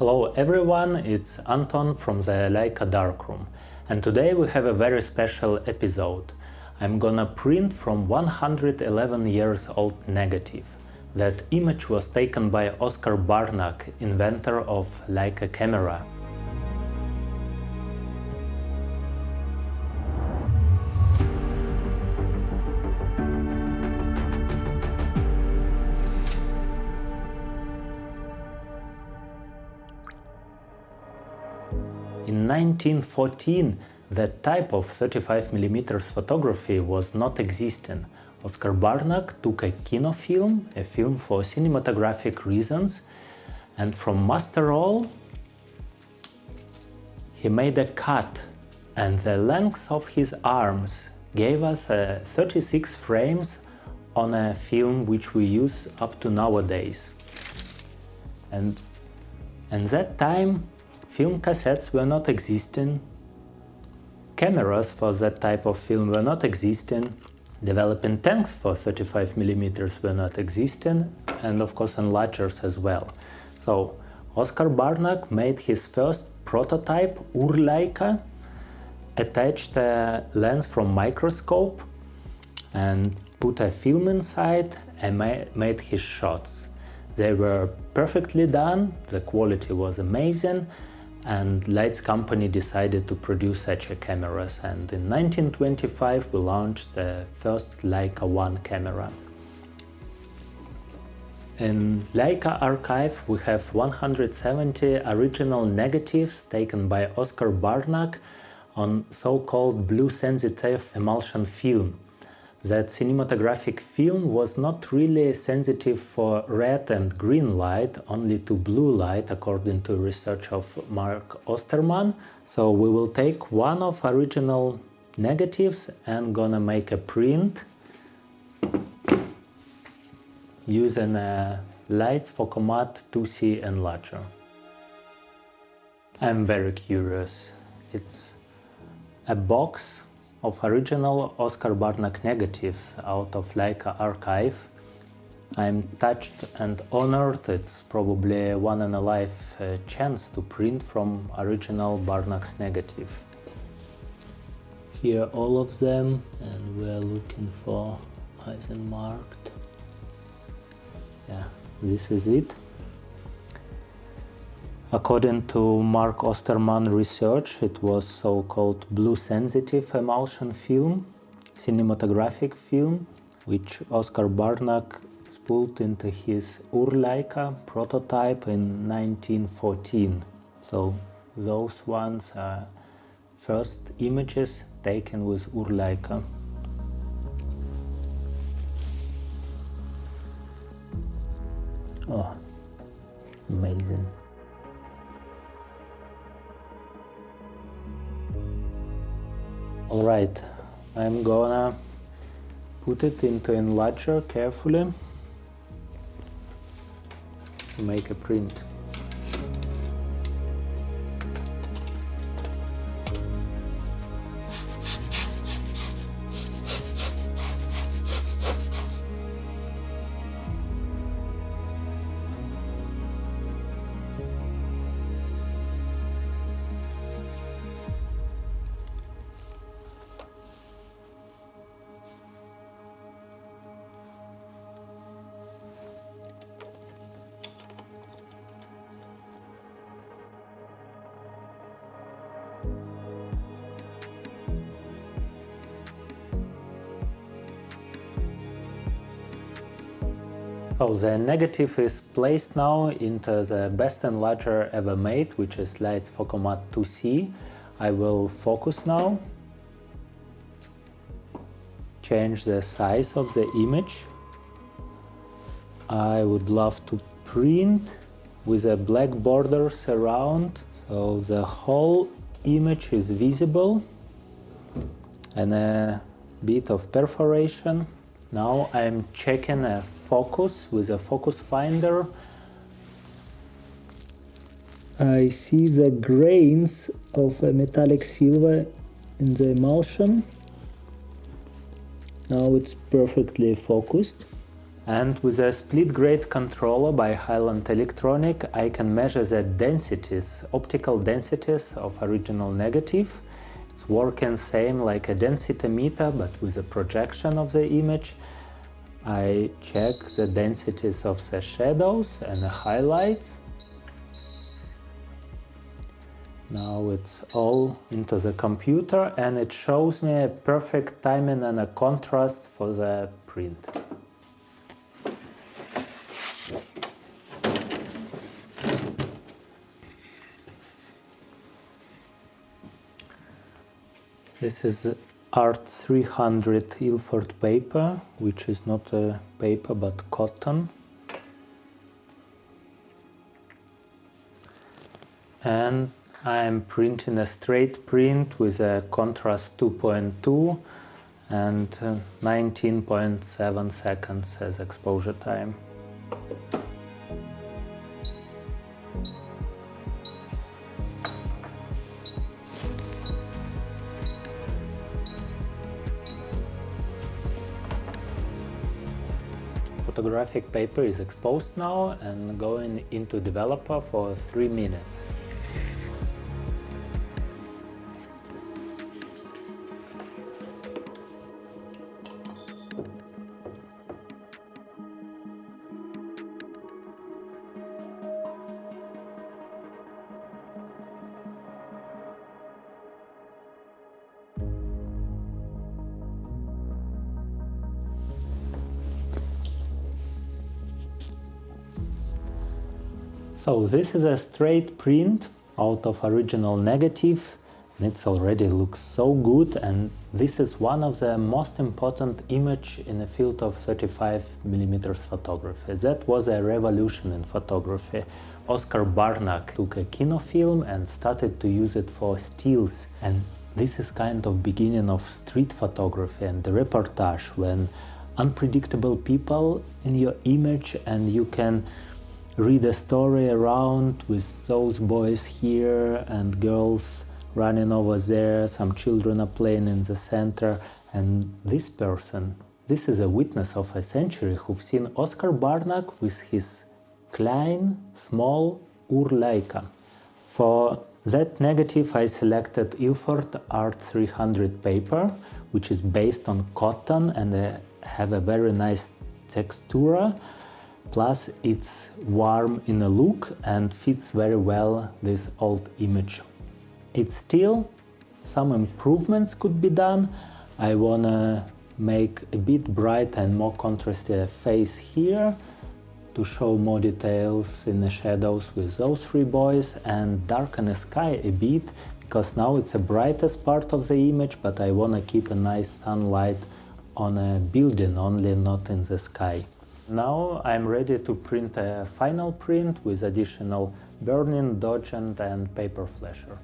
Hello everyone, it's Anton from the Leica darkroom, and today we have a very special episode. I'm gonna print from 111 years old negative. That image was taken by Oskar Barnack, inventor of Leica camera. In 1914, that type of 35mm photography was not existing. Oskar Barnack took a kinofilm, a film for cinematographic reasons, and from master roll he made a cut, and the length of his arms gave us 36 frames on a film which we use up to nowadays. And that time film cassettes were not existing, cameras for that type of film were not existing, developing tanks for 35mm were not existing, and of course enlargers as well. So Oskar Barnack made his first prototype Ur-Leica, attached a lens from microscope and put a film inside and made his shots. They were perfectly done, the quality was amazing, and Leica company decided to produce such a cameras, and in 1925 we launched the first Leica 1 camera. In Leica archive we have 170 original negatives taken by Oskar Barnack on so-called blue sensitive emulsion film. That cinematographic film was not really sensitive for red and green light, only to blue light, according to research of Mark Osterman. So we will take one of original negatives and gonna make a print using a Leica Focomat 2C enlarger. I'm very curious. It's a box of original Oskar Barnack negatives out of Leica archive. I'm touched and honored. It's probably one in a life chance to print from original Barnack's negative. Here all of them, and we're looking for Eisenmarked. Yeah, this is it. According to Mark Osterman research, it was so-called blue sensitive emulsion film, cinematographic film, which Oskar Barnack spooled into his Ur-Leica prototype in 1914. So those ones are first images taken with Ur-Leica. Oh, amazing. Alright, I'm gonna put it into enlarger carefully to make a print. So the negative is placed now into the best enlarger ever made, which is Leica Focomat 2C. I will focus now, change the size of the image. I would love to print with a black borders around, so the whole image is visible, and a bit of perforation. Now I'm checking a focus with a focus finder. I see the grains of a metallic silver in the emulsion. Now it's perfectly focused. And with a split grade controller by Highland Electronic, I can measure the densities, optical densities of original negative. It's working same like a densitometer, but with a projection of the image. I check the densities of the shadows and the highlights. Now it's all into the computer and it shows me a perfect timing and a contrast for the print. This is Art 300 Ilford paper, which is not a paper but cotton. And I'm printing a straight print with a contrast 2.2 and 19.7 seconds as exposure time. Photographic paper is exposed now and going into developer for 3 minutes. So this is a straight print out of original negative, and it already looks so good, and this is one of the most important image in the field of 35mm photography. That was a revolution in photography. Oskar Barnack took a kinofilm and started to use it for stills, and this is kind of beginning of street photography and the reportage, when unpredictable people in your image and you can read a story around with those boys here and girls running over there, some children are playing in the center, and this person, this is a witness of a century who've seen Oskar Barnack with his klein, small Ur-Leica. For that negative I selected Ilford Art 300 paper, which is based on cotton and have a very nice textura. Plus it's warm in a look and fits very well this old image. It's still some improvements could be done. I wanna make a bit bright and more contrasty face here to show more details in the shadows with those 3 boys, and darken the sky a bit because now it's the brightest part of the image, but I wanna keep a nice sunlight on a building only, not in the sky. Now I'm ready to print a final print with additional burning, dodging and paper flasher.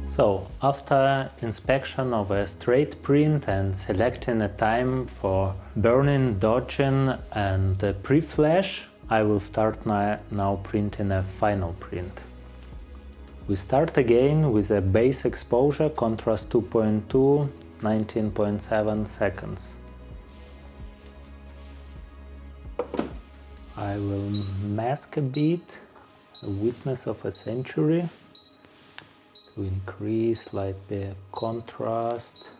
So, after inspection of a straight print and selecting a time for burning, dodging and pre-flash, I will start now printing a final print. We start again with a base exposure, contrast 2.2, 19.7 seconds. I will mask a bit, a witness of a century, to increase like the contrast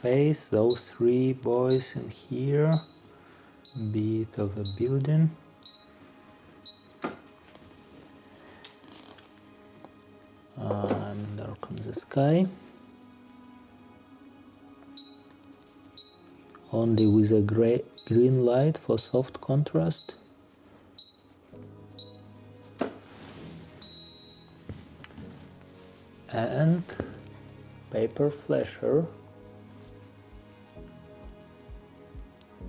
face, those 3 boys in here, bit of a building. And darken the sky. Only with a green light for soft contrast. And paper flasher,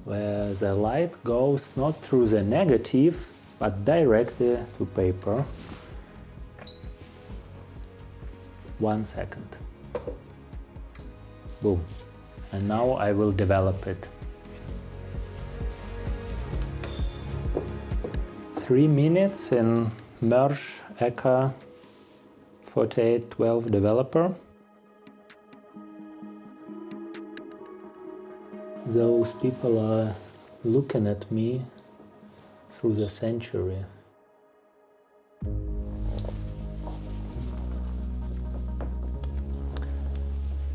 where the light goes not through the negative, but directly to paper. 1 second. Boom. And now I will develop it. 3 minutes in Ur-Leica 4812 developer. those people are looking at me through the century.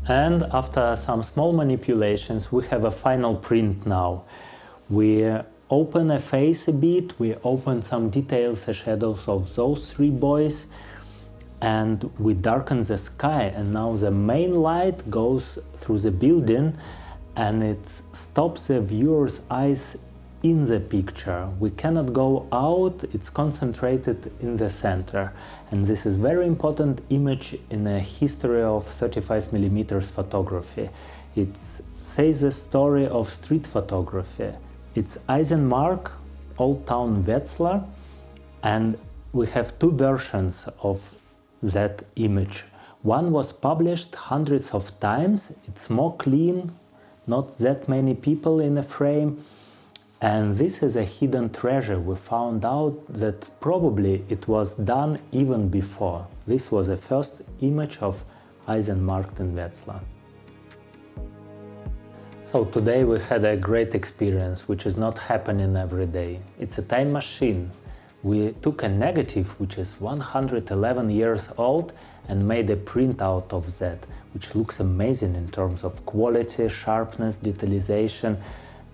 And after some small manipulations, we have a final print now. We open a face a bit, we open some details, the shadows of those three boys, and we darken the sky, and now the main light goes through the building and it stops the viewer's eyes in the picture. We cannot go out, it's concentrated in the center. And this is very important image in the history of 35mm photography. It says the story of street photography. It's Eisenmark, Old Town Wetzlar, and we have two versions of that image. One was published hundreds of times, it's more clean, not that many people in a frame, and this is a hidden treasure. We found out that probably it was done even before. This was the first image of Eisenmark and Wetzlar. So today we had a great experience, which is not happening every day. It's a time machine. We took a negative, which is 111 years old, and made a printout of that, which looks amazing in terms of quality, sharpness, detalization,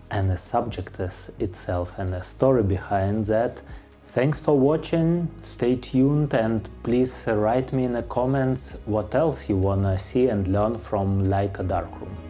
and the subject itself, and the story behind that. Thanks for watching, stay tuned, and please write me in the comments what else you wanna see and learn from Leica Darkroom.